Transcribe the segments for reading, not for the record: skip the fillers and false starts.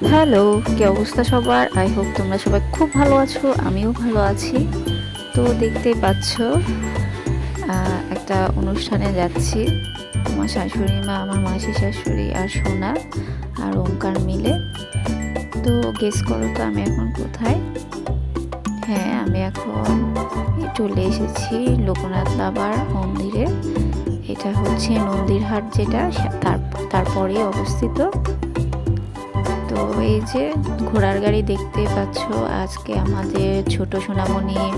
Hello, কি অবস্থা সবার? আই হোপ তোমরা সবাই খুব ভালো আছো। আমিও ভালো আছি। তো দেখতেই পাচ্ছ একটা অনুষ্ঠানে যাচ্ছি। আমার শাশুড়ি মা, আমার মাসি শাশুড়ি আর সোনা আর ওমকার মিলে। তো গেস করো তো আমি এখন কোথায়? হ্যাঁ, আমি এখন চলে এসেছি লোকনাথ বাবার মন্দিরে। এটা হচ্ছে নন্দীরহাট, যেটা তারপরেই অবস্থিত। তো এই যে ঘোড়ার গাড়ি দেখতে পাচ্ছ, আজকে আমাদের ছোট সোনামণির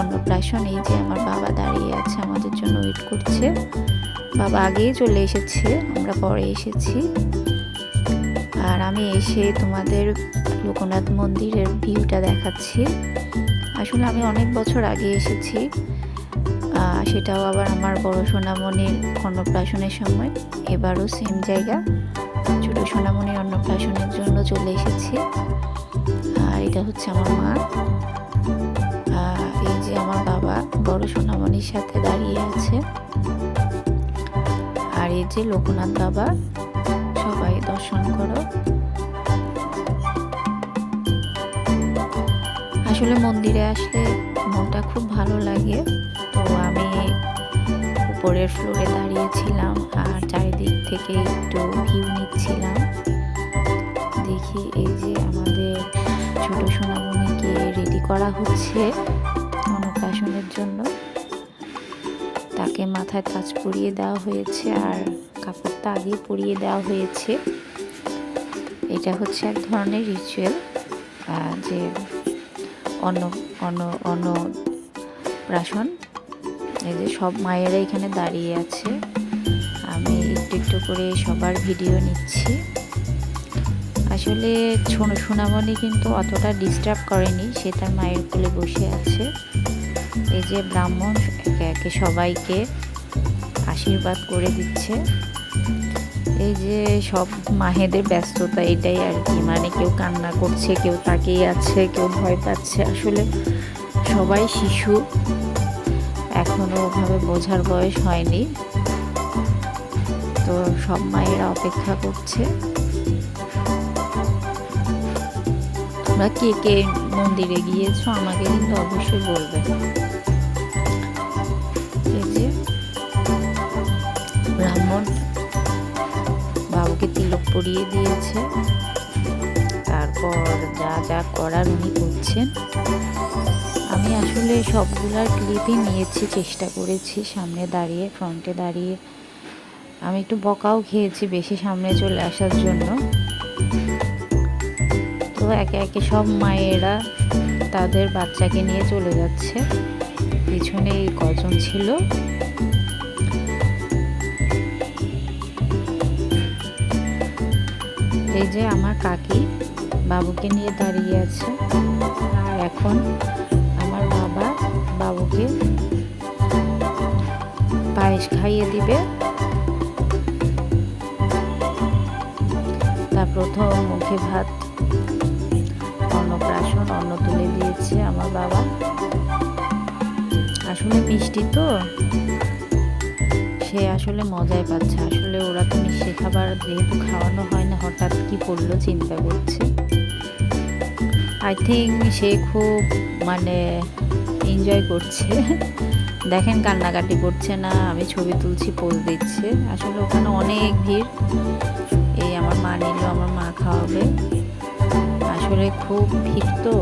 অন্নপ্রাশন। এই যে আমার বাবা দাঁড়িয়ে আছে, আমাদের জন্য ওয়েট করছে। বাবা আগেই চলে এসেছে, আমরা পরে এসেছি। আর আমি এসে তোমাদের লোকনাথ মন্দিরের ভিউটা দেখাচ্ছি। আসলে আমি অনেক বছর আগে এসেছি, সেটাও আবার আমার বড় সোনামণির অন্নপ্রাশনের সময়। এবারও সেম জায়গা, ছোট সোনামণির অন্নপ্রাশনের জন্য চলে এসেছি। আর এটা হচ্ছে আমার মা, এই যে আমার বাবা বড় সোনামণির সাথে দাঁড়িয়ে আছে। আর এই যে লোকনাথ বাবা, সবাই দর্শন করো। আসলে মন্দিরে আসলে মনটা খুব ভালো লাগে। তো আমি উপরের ফ্লোরে দাঁড়িয়েছিলাম আর চারিদিক থেকে একটু ভিউ নিচ্ছিলাম। দেখি এই যে আমাদের ছোট সোনামণিকে রেডি করা হচ্ছে অন্নপ্রাশনের জন্য। তাকে মাথায় তাজ পরিয়ে দেওয়া হয়েছে আর কাপড়টা আগে পরিয়ে দেওয়া হয়েছে। এটা হচ্ছে এক ধরনের রিচুয়াল, যে অন্ন অন্ন অন্নপ্রাশন। এই যে সব মায়েরা এখানে দাঁড়িয়ে আছে, আমি একটু একটু করে সবার ভিডিও নিচ্ছি। আসলে সোনামণি কিন্তু অতটা ডিস্টার্ব করেনি, সে তার মায়ের কোলে বসে আছে। এই যে ব্রাহ্মণ একে একে সবাইকে আশীর্বাদ করে দিচ্ছে। এই যে সব মায়েদের ব্যস্ততা এটাই আর কি, মানে কেউ কান্না করছে, কেউ তাকিয়ে আছে, কেউ ভয় পাচ্ছে। আসলে সবাই শিশু, এখনো ওভাবে বোঝার বয়স হয়নি। তো সব মায়েরা অপেক্ষা করছে। তোমরা কে কে মন্দিরে গিয়েছো আমাকে কিন্তু অবশ্যই বলবে। এই যে ব্রাহ্মণ বাবুকে তিলক পরিয়ে দিয়েছে, তারপর যা যা করার উনি করছেন। আমি আসলে সবগুলার ক্লিপই নিয়েছি, চেষ্টা করেছি সামনে দাঁড়িয়ে, ফ্রন্টে দাঁড়িয়ে। আমি একটু বকাও খেয়েছি বেশি সামনে চলে আসার জন্য। তো একে একে সব মায়েরা তাদের বাচ্চাকে নিয়ে চলে যাচ্ছে। পিছনে এই কজন ছিল, এই যে আমার কাকি বাবুকে নিয়ে দাঁড়িয়ে আছে। আর এখন আমার বাবা বাবুকে পায়েস খাইয়ে দিবে। তার প্রথম মুখে ভাত, অন্নপ্রাশন, অন্ন তুলে দিয়েছে আমার বাবা। আসলে মিষ্টি তো, সে আসলে মজাই পাচ্ছে। আসলে ওরা তো মিষ্টি খাবার যেহেতু খাওয়ানো হয় না, হঠাৎ কি পড়লো চিন্তা করছে। আই থিঙ্ক সে খুব মানে এনজয় করছে। দেখেন কান্নাকাটি করছে না, আমি ছবি তুলছি, পোজ দিচ্ছে। আসলে ওখানে অনেক ভিড়। এই আমার মা নিল, আমার মা খাওয়াবে। আসলে খুব ভিড় তো,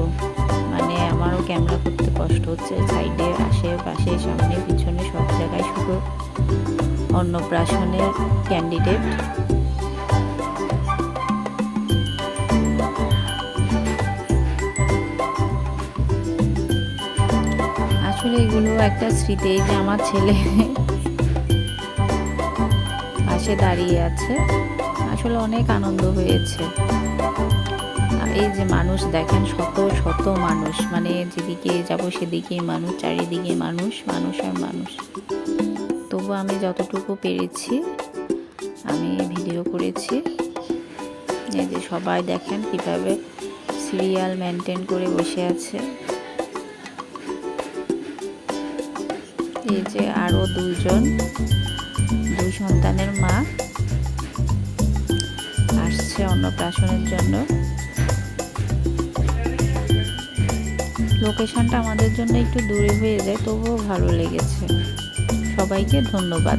মানে আমারও ক্যামেরা করতে কষ্ট হচ্ছে। সাইডে, আশেপাশে, সামনে, পিছনে সব জায়গায় শুধু অন্নপ্রাশনের ক্যান্ডিডেট। আসলে এগুলো একটা স্মৃতি। এই যে আমার ছেলে পাশে দাঁড়িয়ে আছে, আসলে অনেক আনন্দ হয়েছে। এই যে মানুষ দেখেন, শত শত মানুষ, মানে যেদিকে যাব সেদিকেই মানুষ, চারিদিকে মানুষ, মানুষ আর মানুষ। তবু আমি যতটুকু পেরেছি আমি ভিডিও করেছি। এই যে সবাই দেখেন কিভাবে সিরিয়াল মেনটেন করে বসে আছে। এই যে আরো দুই সন্তানের মা আসছে। যাচ্ছে অন্নপ্রাশনের জন্য। লোকেশনটা আমাদের জন্য একটু দূরে হয়ে যায়, তবুও ভালো লেগেছে। সবাইকে ধন্যবাদ।